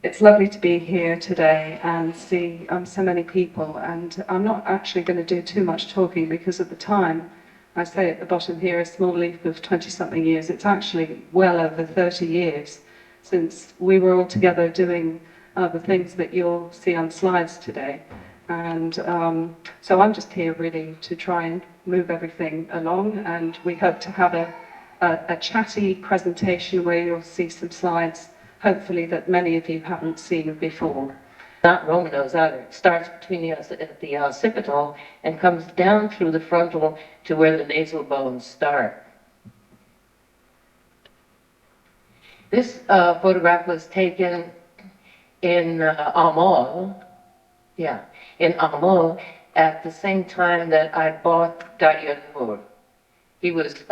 It's lovely to be here today and see so many people, and I'm not actually going to do too much talking because at the time, I say at the bottom here, a small leap of 20-something years, it's actually well over 30 years since we were all together doing the things that you'll see on slides today. And so I'm just here really to try and move everything along, and we hope to have a chatty presentation where you'll see some slides hopefully that many of you haven't seen before. Not Romanos either. It starts between the occipital and comes down through the frontal to where the nasal bones start. This photograph was taken in Amol, in Amol, at the same time that I bought Daryanur. He was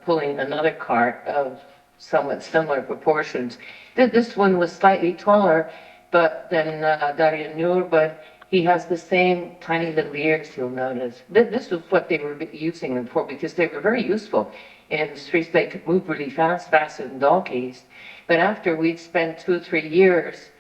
pulling another cart of somewhat similar proportions. This one was slightly taller than Daryanur, but he has the same tiny little ears, you'll notice. This was what they were using them for, because they were very useful in the streets. They could move really fast, faster than donkeys. But after we'd spent 2 or 3 years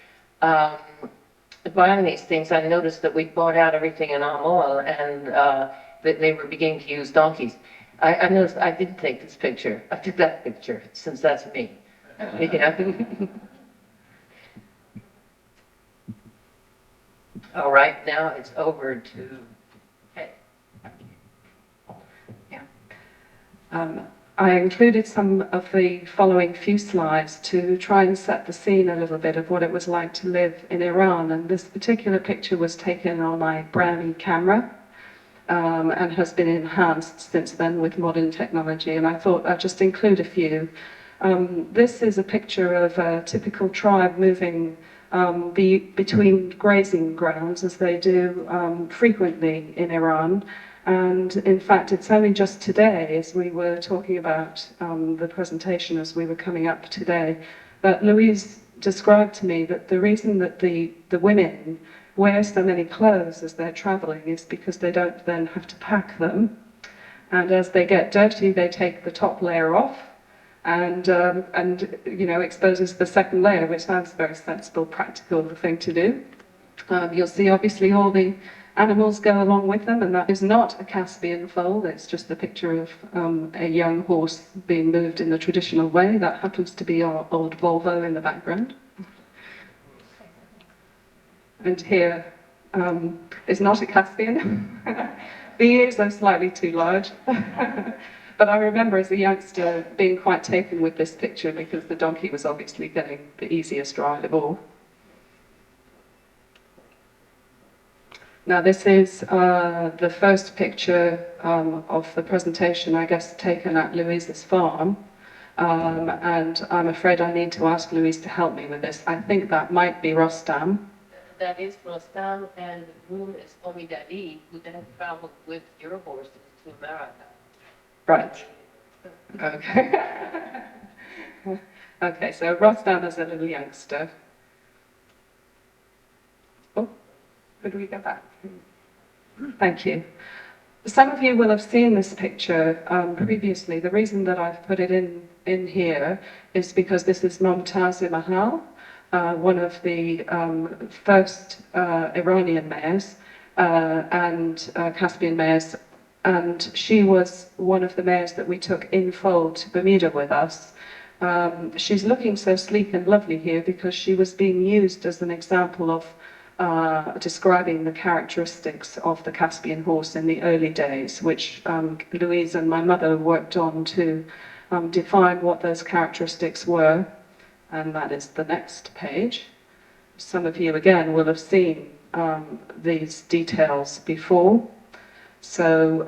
buying these things, I noticed that we'd bought out everything in Amol, and that they were beginning to use donkeys. I noticed I didn't take this picture. I took that picture, since that's me. All right, now it's over to... Hey. Yeah. I included some of the following few slides to try and set the scene a little bit of what it was like to live in Iran. And this particular picture was taken on my Brownie camera. And has been enhanced since then with modern technology, and I thought I'd just include a few. This is a picture of a typical tribe moving between grazing grounds, as they do frequently in Iran. And in fact, it's only just today, as we were talking about the presentation as we were coming up today, that Louise described to me that the reason that the women wear so many clothes as they're traveling is because they don't then have to pack them. And as they get dirty, they take the top layer off and you know, exposes the second layer, which sounds a very sensible, practical thing to do. You'll see obviously all the animals go along with them, and that is not a Caspian foal. It's just a picture of a young horse being moved in the traditional way. That happens to be our old Volvo in the background. And here is not a Caspian. The ears are slightly too large. But I remember as a youngster being quite taken with this picture because the donkey was obviously getting the easiest ride of all. Now this is the first picture of the presentation, I guess, taken at Louise's farm. And I'm afraid I need to ask Louise to help me with this. I think that might be Rostam. That is Rostam, and the groom is Omidali, who then traveled with your horses to America. Right. Okay. Okay, so Rostam is a little youngster. Oh, could we go back? Thank you. Some of you will have seen this picture previously. The reason that I've put it in here is because this is Mumtaz Mahal, one of the first Iranian mayors and Caspian mayors, and she was one of the mayors that we took in fold to Bermuda with us. She's looking so sleek and lovely here because she was being used as an example of describing the characteristics of the Caspian horse in the early days, which Louise and my mother worked on to define what those characteristics were. And that is the next page. Some of you, again, will have seen these details before. So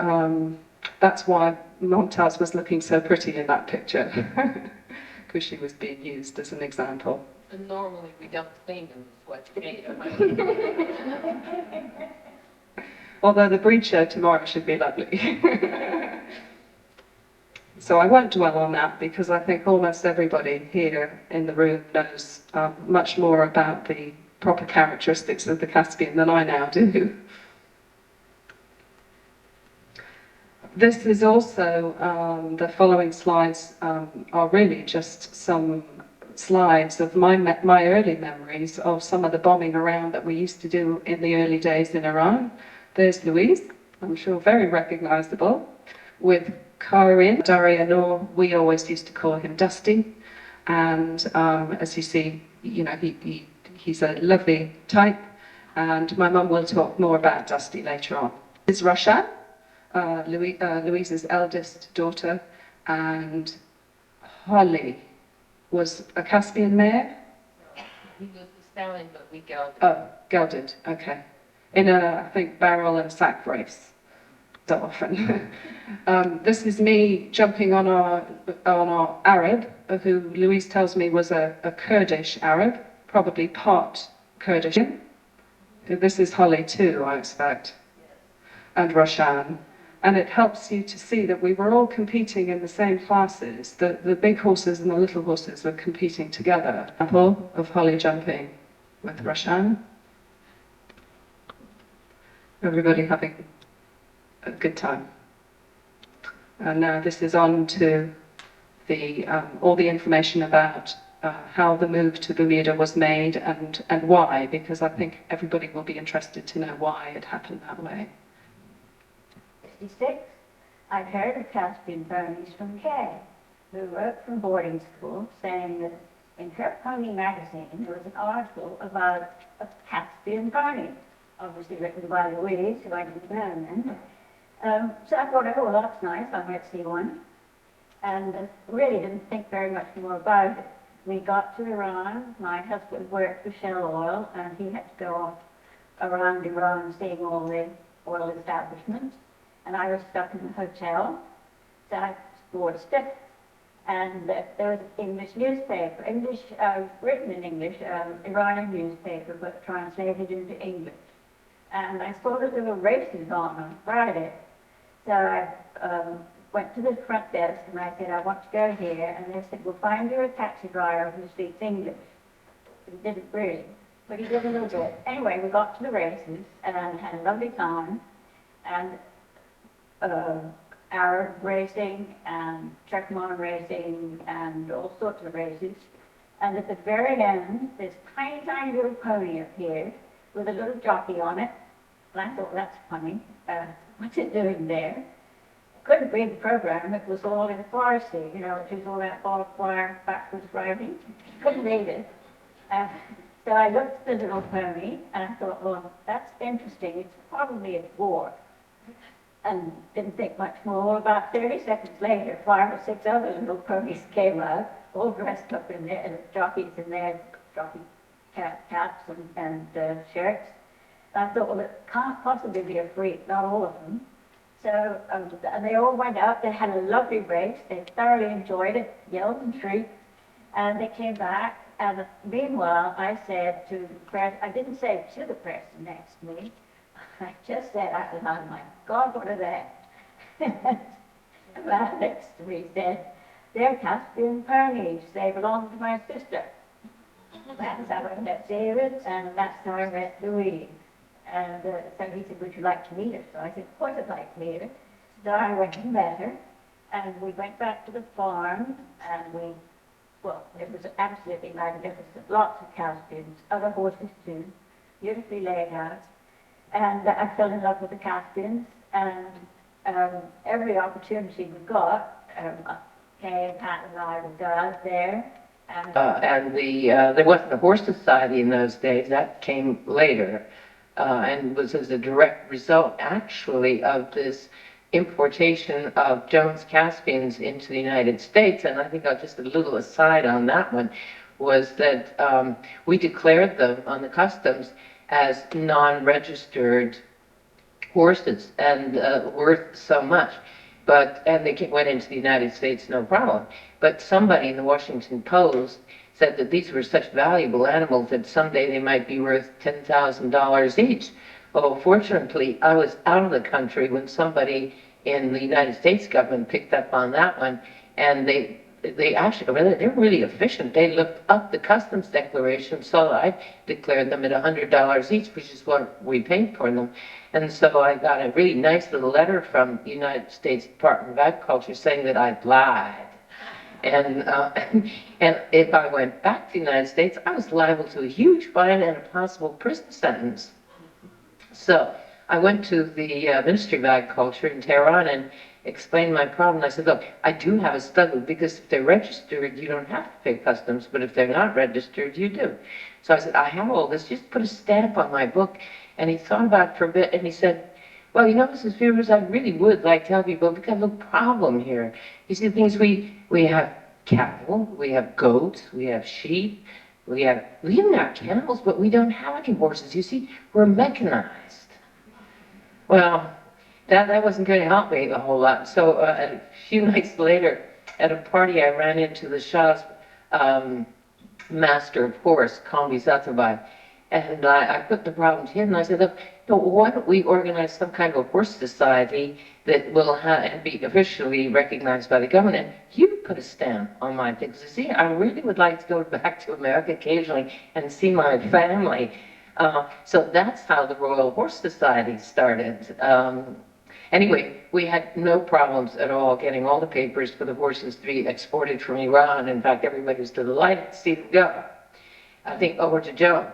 that's why Mumtaz was looking so pretty in that picture, because she was being used as an example. And normally we don't clean them with wet Although the breed show tomorrow should be lovely. So I won't dwell on that because I think almost everybody here in the room knows much more about the proper characteristics of the Caspian than I now do. This is also, the following slides are really just some slides of my early memories of some of the bombing around that we used to do in the early days in Iran. There's Louise, I'm sure very recognizable, with Karin, Daria Noor. We always used to call him Dusty. And as you see, you know, he's a lovely type. And my mum will talk more about Dusty later on. This is Rashan, Louise's eldest daughter, and Holly was a Caspian mare. He was the stallion, but we gelded. Oh, gelded, okay. In a, I think, barrel and sack race, so often. This is me jumping on our Arab, who Louise tells me was a Kurdish Arab, probably part Kurdish. This is Holly too, I expect, and Roshan. And it helps you to see that we were all competing in the same classes. The big horses and the little horses were competing together. Example of Holly jumping with Roshan. Everybody having a good time. And now this is on to the all the information about how the move to Bermuda was made and why, because I think everybody will be interested to know why it happened that way. 1966, I'd heard of Caspian ponies from Kay, who wrote from boarding school saying that in her pony magazine there was an article about a Caspian pony, obviously written by Louise, who I didn't know then. So I thought, oh, well, that's nice, I might see one. And really didn't think very much more about it. We got to Iran, my husband worked for Shell Oil, and he had to go off around Iran seeing all the oil establishments. And I was stuck in the hotel, so I watched it. And there was an English newspaper, written in English, Iranian newspaper, but translated into English. And I saw that there were races on Friday. So I went to the front desk and I said, I want to go here. And they said, we'll find you a taxi driver who speaks English. He didn't really, but he did a little bit. Anyway, we got to the races and had a lovely time. And Arab racing and Turkmen racing and all sorts of races. And at the very end, this tiny, tiny little pony appeared with a little jockey on it. And I thought, that's funny. What's it doing there? Couldn't read the program. It was all in Farsi, you know, which is all that barbed wire backwards writing. Couldn't read it. So I looked at the little pony and I thought, well, that's interesting. It's probably a dwarf. And didn't think much more. About 30 seconds later, 5 or 6 other little ponies came out, all dressed up in there, and jockeys in their jockey caps and shirts. And I thought, well, it can't possibly be a freak, not all of them. So and they all went out, they had a lovely race, they thoroughly enjoyed it, yelled and shrieked, and they came back. And meanwhile, I said to the press, I didn't say to the person next to me, I just said out loud, my God, what are they? The man next to me said, they're Caspian ponies, they belong to my sister. That's how I met David, and that's how I met Louise. And so he said, would you like to meet her? So I said, of course I'd like to meet her. So I went and met her, and we went back to the farm, and well, it was absolutely magnificent. Lots of Caspians, other horses too, beautifully laid out. And I fell in love with the Caspians, and every opportunity we got, Kay, Pat, and I would go out there. And there wasn't a horse society in those days. That came later, and was as a direct result, actually, of this importation of Jones Caspians into the United States. And I think just a little aside on that one was that we declared them on the customs as non-registered horses and worth so much. And they went into the United States, no problem. But somebody in the Washington Post said that these were such valuable animals that someday they might be worth $10,000 each. Well, fortunately, I was out of the country when somebody in the United States government picked up on that one, and they actually, they're really efficient. They looked up the customs declaration, so I declared them at $100 each, which is what we paid for them. And so I got a really nice little letter from the United States Department of Agriculture saying that I'd lied. And, and if I went back to the United States, I was liable to a huge fine and a possible prison sentence. So I went to the Ministry of Agriculture in Tehran and explained my problem. I said, look, I do have a stud because if they're registered, you don't have to pay customs, but if they're not registered, you do. So I said, I have all this, just put a stamp on my book. And he thought about it for a bit and he said, well, you know, Mrs. Fevers, I really would like to tell people, we've got a little problem here. You see, the things we have cattle, we have goats, we have sheep, we even have camels, but we don't have any horses. You see, we're mechanized. Well, that wasn't going to help me a whole lot. So a few nights later, at a party, I ran into the Shah's master of horse, Kambi Zatabai, and I put the problem to him, and I said, look, no, why don't we organize some kind of a horse society that will be officially recognized by the government? And you put a stamp on my thing. So see, I really would like to go back to America occasionally and see my family. So that's how the Royal Horse Society started. Anyway, we had no problems at all getting all the papers for the horses to be exported from Iran. In fact, everybody was delighted to see them go. I think over to Joe.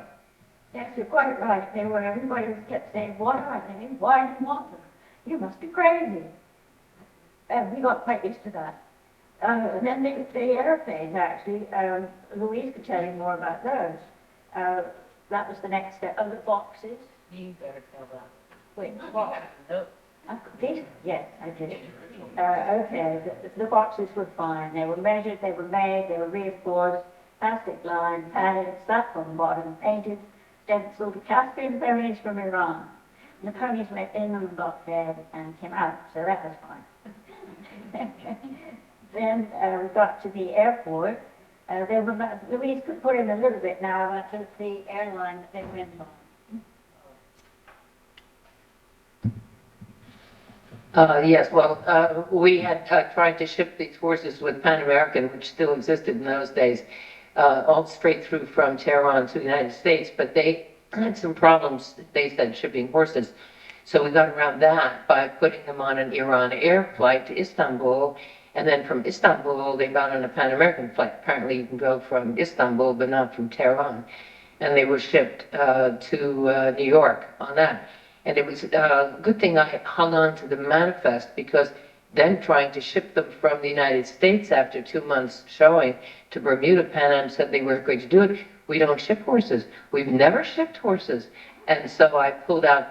Yes, you're quite right. Everybody kept saying, what are they? Why do you want them? You must be crazy. And we got quite used to that. And then the airplanes, actually, Louise could tell you more about those. That was the next step. Oh, the boxes. You better tell that. Wait, what? No. These? Yes, I did. Okay, the boxes were fine. They were measured, they were made, they were reinforced, plastic lined, padded, stuck on the bottom, painted, stenciled, Caspian ponies from Iran. And the ponies went in and got fed and came out, so that was fine. Then we got to the airport. Louise could put in a little bit now about the airline that they went on. Yes, well, we had tried to ship these horses with Pan American, which still existed in those days, all straight through from Tehran to the United States, but they had some problems, they said, shipping horses. So we got around that by putting them on an Iran Air flight to Istanbul, and then from Istanbul they got on a Pan American flight. Apparently you can go from Istanbul, but not from Tehran. And they were shipped to New York on that. And it was a good thing I hung on to the manifest, because then trying to ship them from the United States after 2 months showing to Bermuda, Pan Am said they weren't going to do it. We don't ship horses. We've never shipped horses. And so I pulled out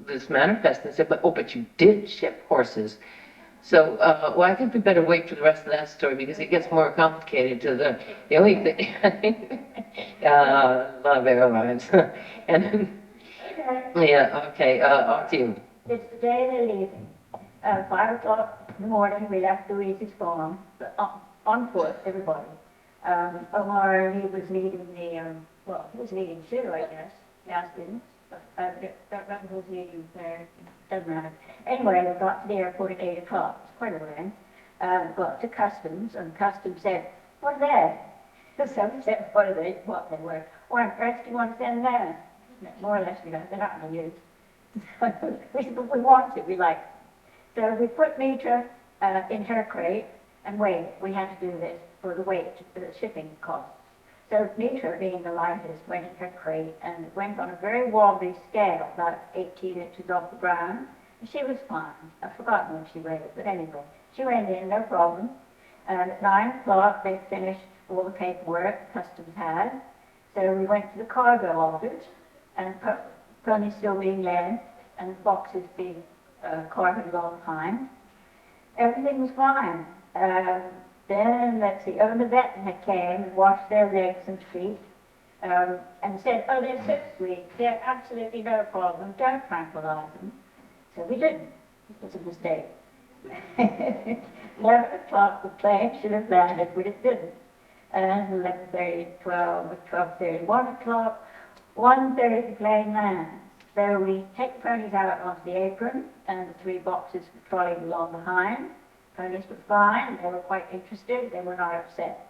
this manifest and said, but you did ship horses. So, well, I think we better wait for the rest of that story, because it gets more complicated to the only thing, a lot of airlines. And yeah, okay, off to you. It's the day they're leaving. 5 o'clock in the morning, we left Louise's farm, on foot, everybody. Omar, he was leading well, he was leading Sue, I guess, Caspian. I don't remember who was leading there, doesn't matter. Anyway, we got to the airport at 8 o'clock, it's quite a way. Got to customs, and customs said, what are they? So we said, what they were. What address do you want to send there? More or less, they're not going to use. We said, but we want to, we like it. So we put Mitra in her crate and weighed. We had to do this for the weight, for the shipping costs. So Mitra, being the lightest, went in her crate and it went on a very wobbly scale, about 18 inches off the ground. And she was fine. I've forgotten what she weighed, but anyway, she went in, no problem. And at 9 o'clock, they finished all the paperwork customs had. So we went to the cargo office, and ponies still being led, and boxes being carted along behind. Everything was fine. Then, let's see, the vet came and washed their legs and feet, and said, oh, they're so sweet, they're absolutely no problem, don't tranquilize them. So we didn't. It was a mistake. 11 o'clock, the plane should have landed, but it didn't. And 11:30, 12, 12:30, 1 o'clock, 1:30, the plane lands. So we take the ponies out onto the apron, and the 3 boxes were trolleyed along behind. Ponies were fine, they were quite interested, they were not upset.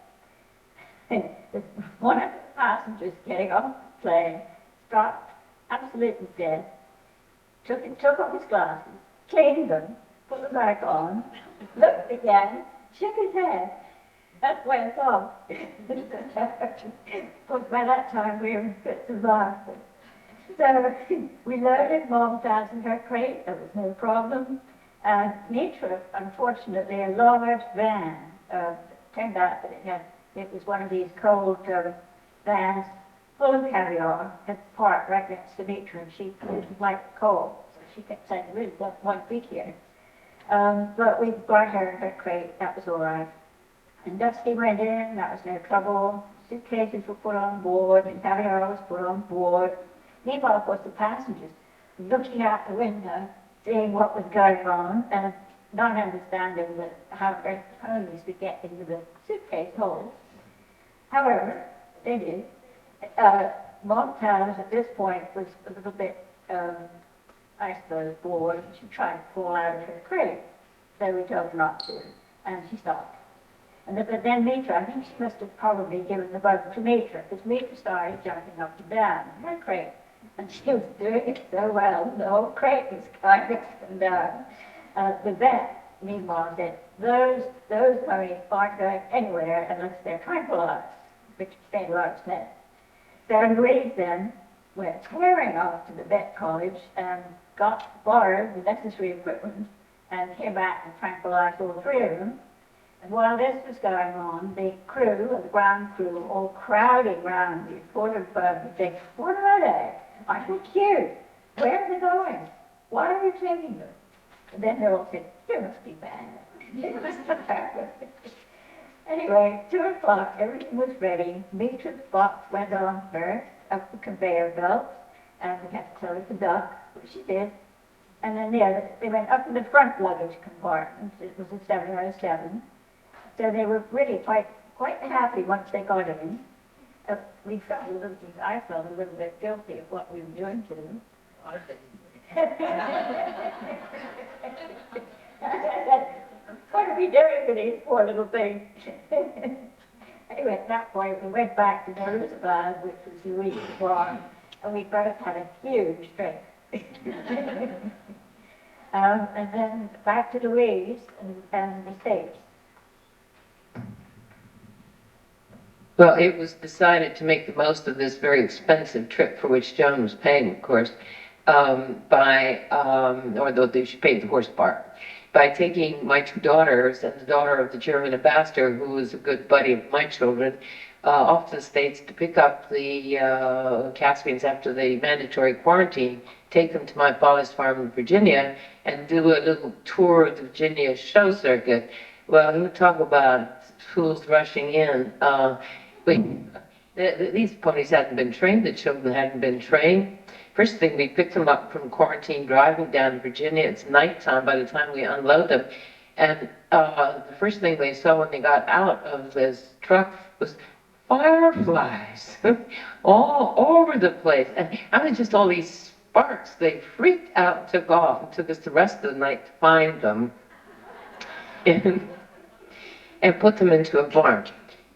One of the passengers getting off the plane stopped, absolutely dead, took off his glasses, cleaned them, put them back on, looked again, shook his head. That's why I thought. But by that time, we were in fits of laughter. So we loaded Mom's out in her crate, there was no problem. And Mitra, unfortunately, a large van, turned out that it was one of these cold vans full of caviar, had parked right next to Mitra, and she didn't like cold. So she kept saying, really don't want to be here. But we got her in her crate, that was all right. And Dusty went in, that was no trouble. Suitcases were put on board, and caviar was put on board. Meanwhile, of course, the passengers looking out the window, seeing what was going on, and not understanding that how the ponies would get into the suitcase holes. However, they did. Montaz at this point was a little bit, I suppose, bored. She tried to fall out of her crate, so we told her not to, and she stopped. But then Mitra, I think she must have probably given the bug to Mitra, because Mitra started jumping up and down in her crate. And she was doing it so well, the whole crate was kind of up and down. The vet, meanwhile, said, those ponies aren't going anywhere unless they're tranquilized, which made a lot of sense. So Louise then went tearing off to the vet college and borrowed the necessary equipment and came back and tranquilized all three of them. And while this was going on, the crew, the ground crew, all crowding round these porter buggy, saying, what are they? Aren't they cute? Where are they going? Why are you taking them? And then they all said, you must be bad. Anyway, 2 o'clock, everything was ready. Mitra's box went on first, up the conveyor belt, and we had to close the duct, which she did. And then they went up in the front luggage compartment. It was a 707. So they were really quite happy once they got in. We felt I felt a little bit guilty of what we were doing to them. What are we doing to these poor little things? Anyway, at that point, we went back to Jerusalem, which was the week before, and we both had a huge drink. And then back to Louise and the States. Well, it was decided to make the most of this very expensive trip for which Joan was paying, of course, although she paid the horse part, by taking my 2 daughters and the daughter of the German ambassador, who was a good buddy of my children, off to the States to pick up the Caspians after the mandatory quarantine, take them to my father's farm in Virginia, and do a little tour of the Virginia show circuit. Well, you talk about fools rushing in. These ponies hadn't been trained, the children hadn't been trained. First thing, we picked them up from quarantine, driving down to Virginia. It's nighttime by the time we unload them. And the first thing they saw when they got out of this truck was fireflies all over the place. And I mean, just all these sparks. They freaked out and took off. It took us the rest of the night to find them and put them into a barn.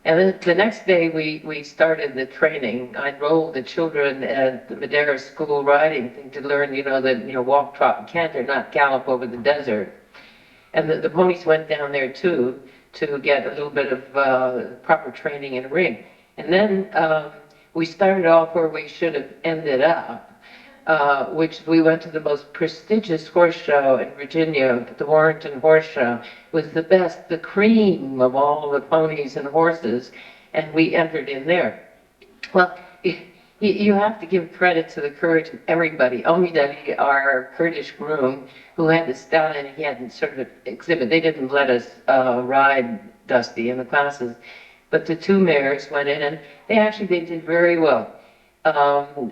And then the next day, we started the training. I enrolled the children at the Madeira school riding thing to learn, walk, trot, and canter, not gallop over the desert. And the ponies went down there, too, to get a little bit of proper training in a ring. And then we started off where we should have ended up, which we went to the most prestigious horse show in Virginia, the Warrenton Horse Show. It was the best, the cream of all the ponies and horses, and we entered in there. Well, you have to give credit to the courage of everybody. Omidali, our Kurdish groom, who had the stallion, he had sort of exhibit. They didn't let us ride Dusty in the classes, but the 2 mares went in, and they did very well.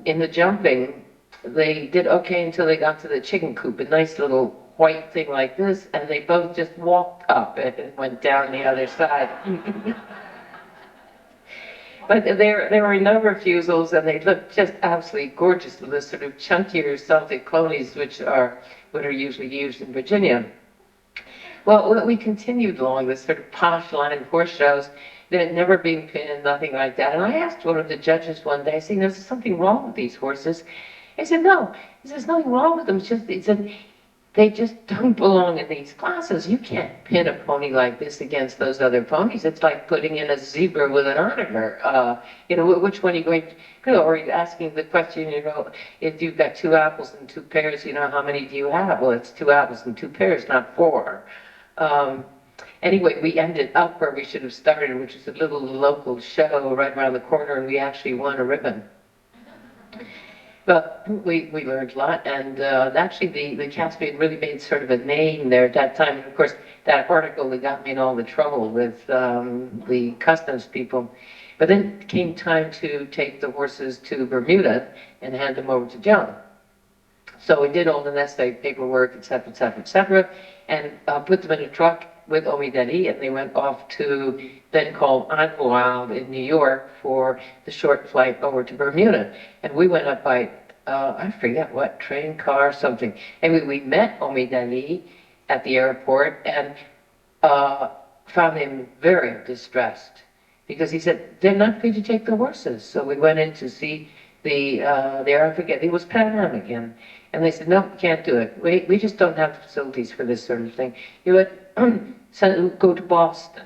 In the jumping, they did okay until they got to the chicken coop, a nice little white thing like this, and they both just walked up and went down the other side. But there were no refusals, and they looked just absolutely gorgeous with the sort of chunkier Celtic ponies, which are what are usually used in Virginia. Well, we continued along this sort of posh line of horse shows. There had never been pinned, nothing like that. And I asked one of the judges one day, saying, "There's something wrong with these horses?" He said, "No." He said, "There's nothing wrong with them. It's just," he said, they just don't belong in these classes. You can't pin a pony like this against those other ponies. It's like putting in a zebra with an onager. Which one are you going to go? Or are you asking the question, if you've got two apples and two pears, how many do you have? Well, it's two apples and two pears, not four. Anyway, we ended up where we should have started, which is a little local show right around the corner, and we actually won a ribbon. But we learned a lot, and actually the Caspian really made sort of a name there at that time. And of course, that article that got me in all the trouble with the customs people. But then it came time to take the horses to Bermuda and hand them over to Joan. So we did all the necessary paperwork, et cetera, et cetera, et cetera, and put them in a truck with Omidedi, and they went off to then called Idlewild in New York for the short flight over to Bermuda. And we went up by, I forget what, train, car, something. And we met Omidedi at the airport and found him very distressed because he said, they're not going to take the horses. So we went in to see I forget, it was Pan Am again. And they said, no, we can't do it. We just don't have the facilities for this sort of thing. You would go to Boston.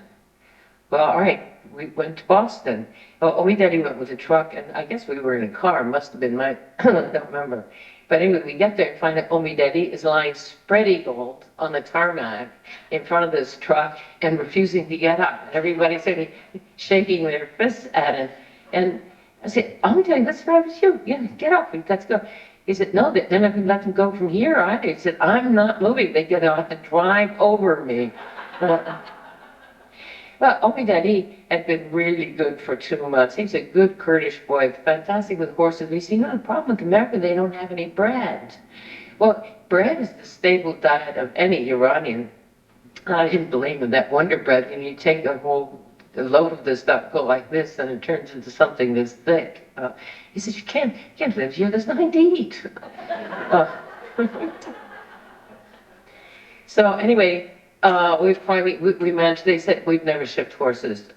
Well, all right, we went to Boston. Omidedi went with a truck, and I guess we were in a car. Must have been I don't remember. But anyway, we get there and find that Omidedi is lying spread-eagled on the tarmac in front of this truck and refusing to get up. And everybody's sort of shaking their fists at him. And I said, Omidedi, what's the matter with you? Yeah, get up, let's go. He said, no, they're not going to let them go from here either. He said, I'm not moving. They're going to have to drive over me. Well, Omidedi had been really good for 2 months. He's a good Kurdish boy, fantastic with horses. We see, the problem with America, they don't have any bread. Well, bread is the staple diet of any Iranian. I didn't believe in that Wonder Bread, and you take a loaf of this stuff, go like this, and it turns into something this thick. He said, you can't live here, there's nothing to eat. So anyway, we managed, they said, we've never shipped horses.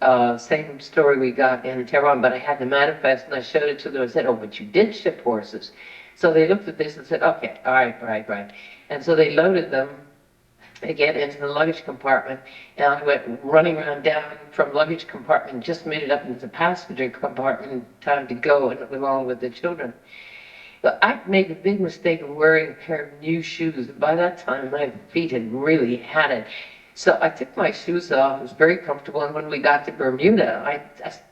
Same story we got in Tehran, but I had the manifest and I showed it to them. I said, oh, but you did ship horses. So they looked at this and said, okay, all right. And so they loaded them again into the luggage compartment, and I went running around down from luggage compartment, just made it up into the passenger compartment, time to go, and along with the children. But I made the big mistake of wearing a pair of new shoes. By that time, my feet had really had it. So I took my shoes off. It was very comfortable. And when we got to Bermuda,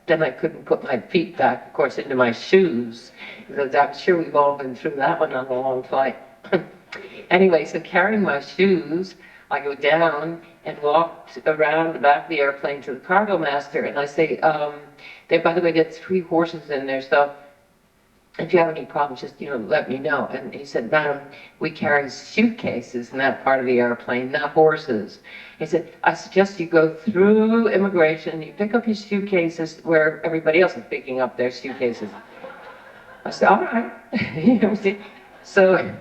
then I couldn't put my feet back, of course, into my shoes, because I'm sure we've all been through that one on a long flight. Anyway, so carrying my shoes, I go down and walked around the back of the airplane to the cargo master, and I say, by the way, there's 3 horses in there, so if you have any problems, just, let me know. And he said, madam, we carry suitcases in that part of the airplane, not horses. He said, I suggest you go through immigration, you pick up your suitcases where everybody else is picking up their suitcases. I said, all right. So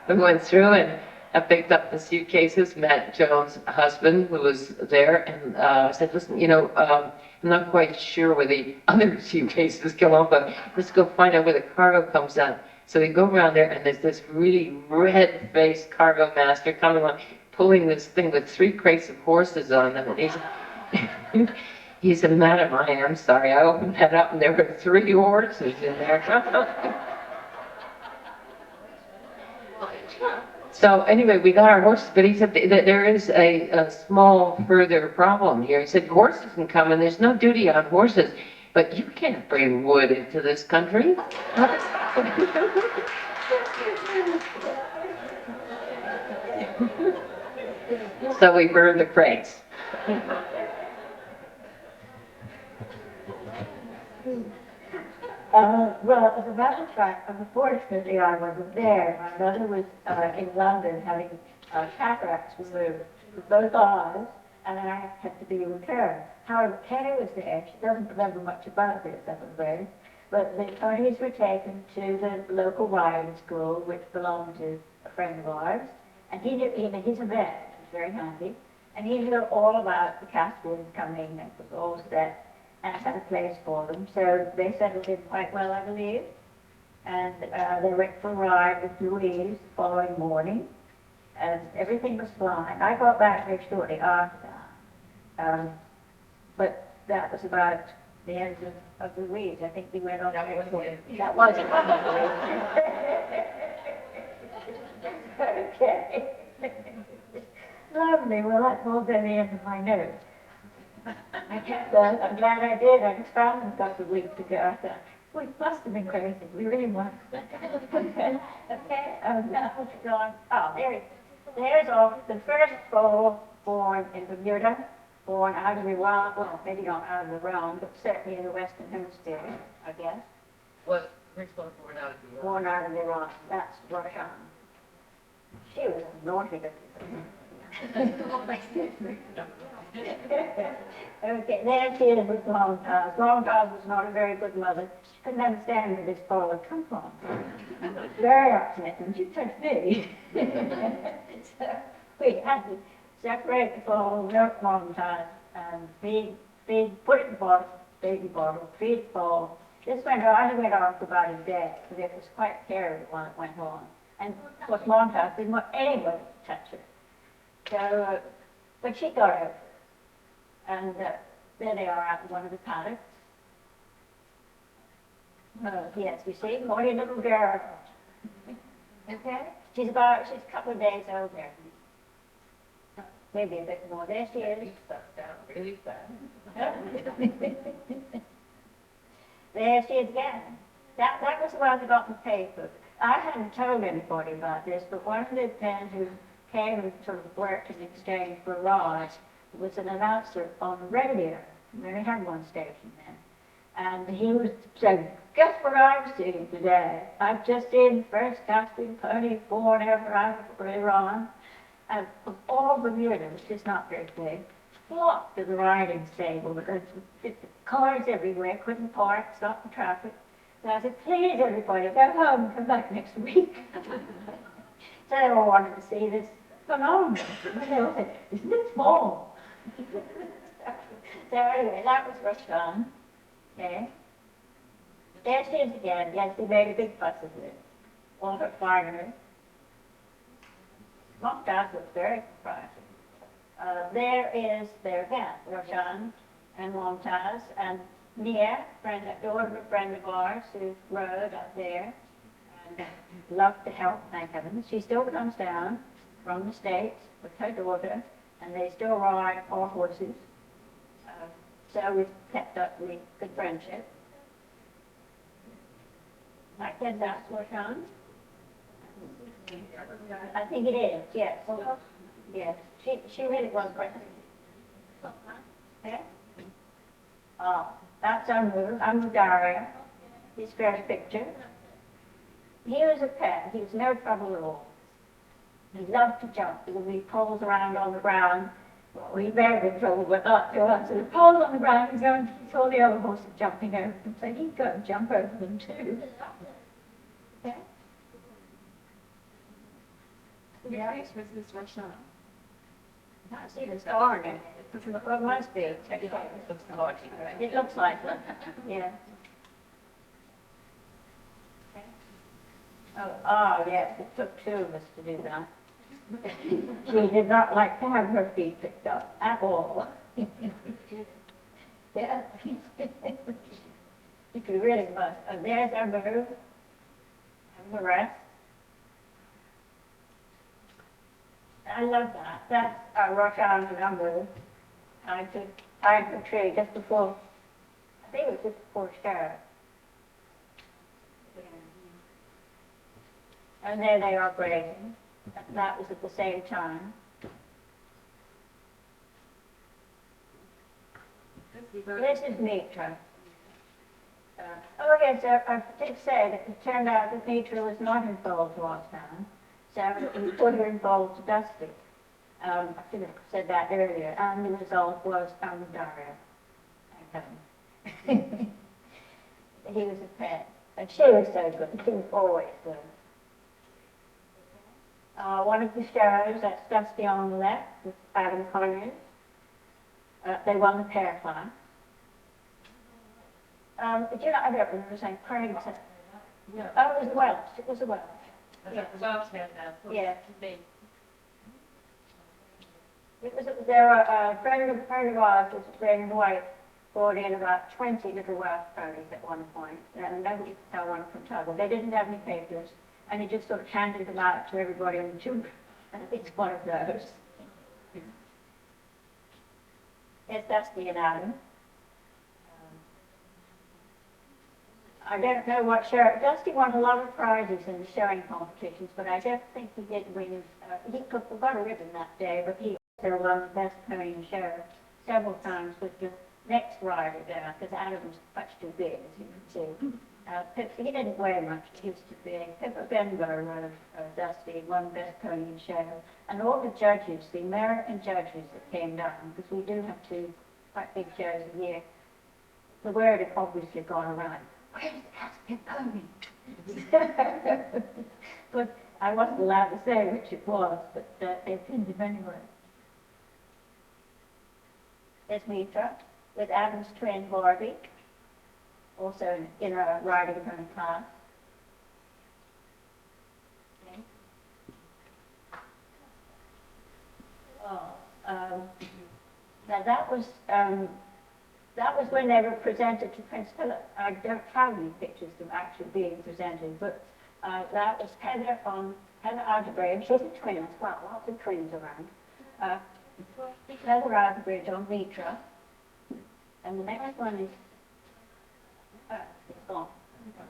we went through and I picked up the suitcases, met Joan's husband who was there, and I said, listen, I'm not quite sure where the other suitcases come on, but let's go find out where the cargo comes out. So we go around there, and there's this really red-faced cargo master coming along, pulling this thing with 3 crates of horses on them. And he said, madam, I am sorry. I opened that up, and there were 3 horses in there. So anyway, we got our horses, but he said that there is a small further problem here. He said horses can come and there's no duty on horses, but you can't bring wood into this country. So we burned the crates. Well, as a matter of fact, unfortunately, I wasn't there. My mother was in London having cataracts removed with both eyes, and I had to be returned. However, Penny was there. She doesn't remember much about this, I'm afraid. But the ponies were taken to the local riding school, which belonged to a friend of ours. And he knew, he's a vet, he's very handy. And he knew all about the Caspians coming, and it was all set, and had a place for them. So they settled in quite well, I believe. And they went for a ride with Louise the following morning. and everything was fine. I got back very shortly after. But that was about the end of the week. I think we went on. That wasn't one of the weeks. Okay. Lovely. Well, that's all to the end of my notes. I'm glad I did. I just found them a couple of weeks ago. I thought, we must have been crazy. We really must. Okay. Now what's going? Oh, there's all the first foal born in Bermuda, born out of Iran. Well, maybe not out of Iran, but certainly in the Western Hemisphere, I guess. What? First one born out of Iran. Born out of Iran. That's Russia. She was a naughty little Okay, there she is with Longtars. Longtars was not a very good mother. She couldn't understand where this ball had come from. Very upset, and she touched me. So we had to separate the ball, milk Longtars, and put it in the bottle, baby bottle, feed the ball. This only went on for about a day, because it was quite scary while it went on. And of course, Longtars didn't want anybody to touch her. So, but she got over it. And there they are out in one of the paddocks. Yes, you see, naughty little girl. Okay? She's a couple of days old there. Maybe a bit more. There she is. Really fast. There she is again. That was the one that got in the paper. I hadn't told anybody about this, but one of the men who came and sort of worked in exchange for a ride was an announcer on the radio. We only had one station then. And he was saying, guess what I've seen today? I've just seen the first Caspian pony born ever out of Iran. And of all Bermuda, which is not very big, flocked to the riding stable because the cars everywhere couldn't park, stop the traffic. So I said, please everybody, go home and come back next week. So they all wanted to see this phenomenon. They all said, isn't it small? So anyway, that was Roshan. Okay. There she is again. Yes, they made a big fuss of it. All her finery. Montaz was very surprising. There again, Roshan and Montaz and Nia, daughter of a friend of ours who rode up there and loved to help, thank heaven. She still comes down from the States with her daughter, and they still ride our horses. So we've kept up the good friendship. I guess that's Roshan. I think it is, yes. Yes, she really was great. Okay? That's Daria. His first picture. He was a pet. He was no trouble at all. He loved to jump. He pulls around on the ground. Well, he very big trouble, but not to us. So he pulls on the ground, he's going, he saw the other horses jumping over them, so he'd go and jump over them too. Okay? Your face was this Roshan. I see the scar in it. Well, it must be. It looks like it. Yeah. Okay. Oh, yes, it took two of us to do that. She did not like to have her feet picked up at all. Yeah. If you really must. There's our move. And the rest. I love that. That's our rush on the number. I could trade just before, I think it was just before Sheriff. And there they are grading. That was at the same time. This is Mitra. Oh yes, I did say that it turned out that Mitra was not in Bowles last time. So we put her in Bowles Dusty. I should have said that earlier. And the result was Daria. He was a pet. And she was so good. She was always good. One of the shows, that's Caspian on the left, with Adam Conyers. They won the pair class. But you know, I don't remember saying Craig said, oh, it was Welsh. It was a Welsh. Yeah. Welsh man now. Yeah. there were a friend of ours was red and white, brought in about 20 little Welsh ponies at one point, and nobody could tell one from t'other. They didn't have any papers, and he just sort of handed them out to everybody on the tube. And it's one of those. Yes, that's the Adam. I don't know what sheriff. Dusty won a lot of prizes in the showing competitions, but I don't think he did win. He got a ribbon that day, but he also won the best pony in show several times with the next rider down, because Adam was much too big, as you can see. He didn't weigh much, he was too big. Pippa Benbow rode Dusty, won best pony in show. And all the judges, the American judges that came down, because we do have two quite big shows a year, the word had obviously gone around. Where's the Caspian pony? But I wasn't allowed to say which it was, but they pinned him anyway. There's Mitra with Adam's twin Barbie, also in a riding pony class. Okay. Now that was when they were presented to Prince Philip. I don't have any pictures of them actually being presented, but that was Heather Arterbury. She's a twin as well, lots of twins around. Heather Arterbury on Mitra. And the next one is, it's gone.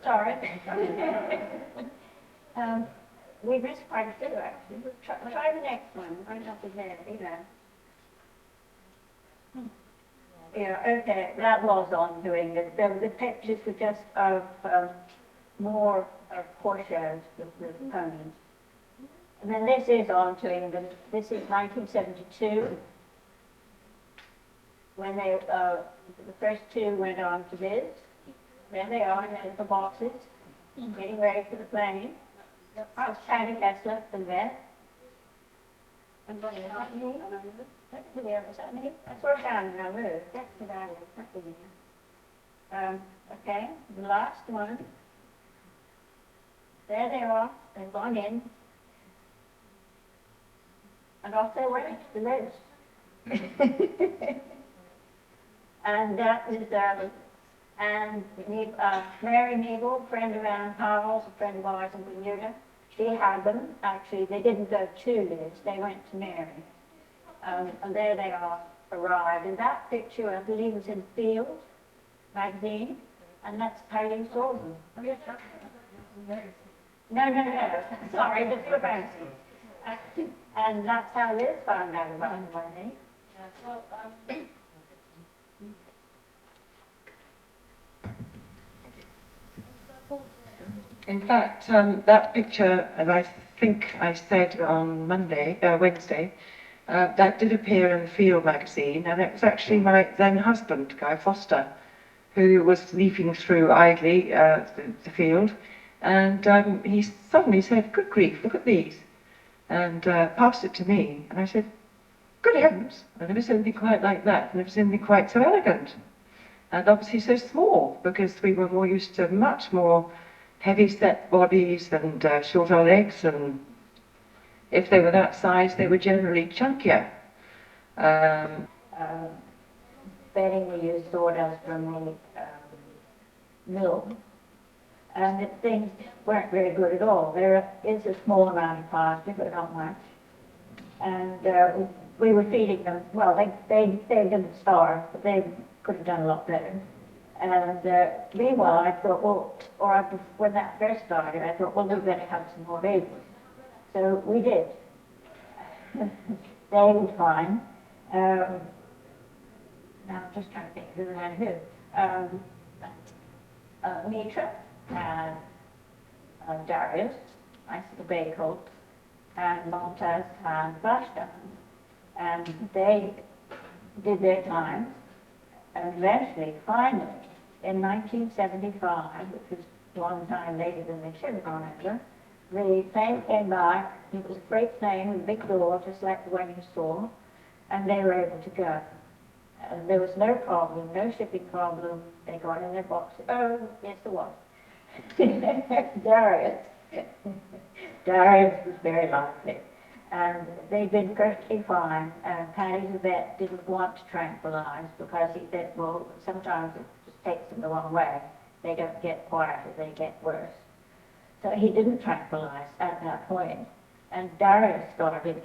Sorry. We missed quite a few actually. Try the next one, right up there, Yeah, okay, that was on doing it. The pictures were just of more of horse shows with ponies. And then this is on to England. This is 1972, when they, the first two went on to Viz. There they are in their little boxes, getting ready for the plane. I was Patty Kessler and Beth. And what is that me? Is that me? That's where down and I moved. That's what I was. Okay, the last one. There they are. They've gone in. And off they went to Liz. And that is, Mary Neagle, friend of Anne Powell's, a friend of ours in Bermuda. She had them. Actually, they didn't go to Liz, they went to Mary. And there they are, arrived. And that picture, I believe, was in Field magazine, and that's how you saw them. No. Sorry, this is fancy. And that's how Liz found out about them, I think. In fact, that picture, as I think I said on Wednesday, that did appear in the Field magazine, and it was actually my then husband, Guy Foster, who was leafing through idly the Field, and he suddenly said, "Good grief, look at these," and passed it to me, and I said, "Good heavens, I've never seen anything quite like that, I've never seen anything quite so elegant, and obviously so small, because we were more used to much more heavy-set bodies and shorter legs, and if they were that size, they were generally chunkier." Bedding we used sawdust from the mill, and things weren't very good at all. There is a small amount of pasture, but not much. And we were feeding them. Well, they didn't starve, but they could have done a lot better. And meanwhile, I thought, when that first started, I thought, well, we better have some more babies. So we did. They were fine. Now I'm just trying to think who had who. Mitra and Darius, nice little bay colt, and Montez and Vashta. And they did their time. And eventually, finally, in 1975, which was a long time later than they should have gone over, the plane came by. It was a freight plane with a big door, just like the one you saw, and they were able to go. And there was no problem, no shipping problem. They got in their boxes. Oh, yes, there was. Darius was very lively. And they'd been perfectly fine. And Patty's vet didn't want to tranquilize because he said, well, sometimes it just takes them the wrong way. They don't get quieter, they get worse. So he didn't tranquilize at that point. And Darius started,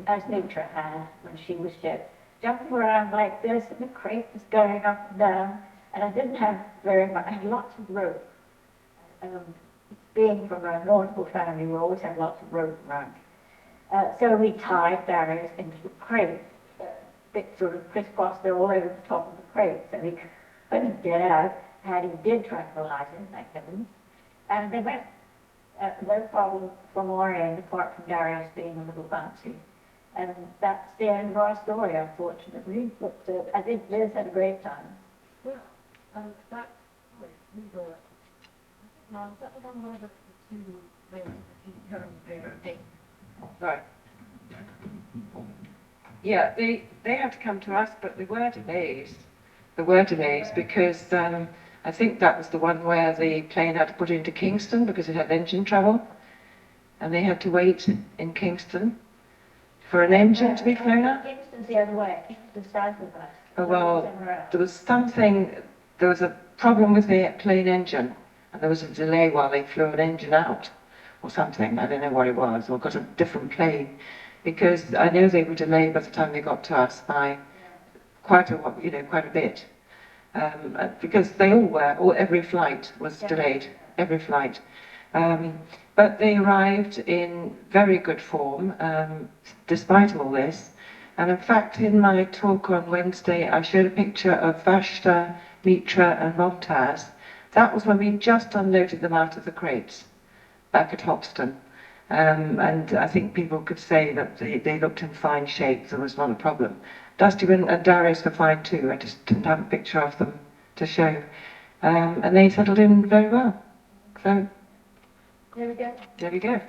as Nutra had when she was sick, jumping around like this, and the crate was going up and down. And I didn't have very much, I had lots of rope. Being from a nautical family, we always had lots of rope around. So we tied Darius into the crate, that sort of crisscrossed all over the top of the crate, so he couldn't get out. Patty did tranquilize him, thank heavens. And they went, no problem from our end, apart from Darius being a little bouncy. And that's the end of our story, unfortunately. But I think Liz had a great time. Well, that we were. Now, that was on one of the two ways. Right. Yeah, they had to come to us, but there were delays. There were delays because I think that was the one where the plane had to put into Kingston because it had engine trouble, and they had to wait in Kingston for an engine to be flown up. Kingston's the other way, Kingston's south of us. Oh, well, there was something, there was a problem with the plane engine, and there was a delay while they flew an engine out, or something. I don't know what it was, or got a different plane, because I know they were delayed by the time they got to us by quite a, quite a bit. Because they all were, or every flight was delayed, every flight. But they arrived in very good form, despite all this. And in fact, in my talk on Wednesday, I showed a picture of Vashta, Mitra, and Momtaz. That was when we just unloaded them out of the crates back at Hopston. And I think people could say that they looked in fine shape, there was not a problem. Dusty and Darius were fine too, I just didn't have a picture of them to show. And they settled in very well. So, There we go. there we go.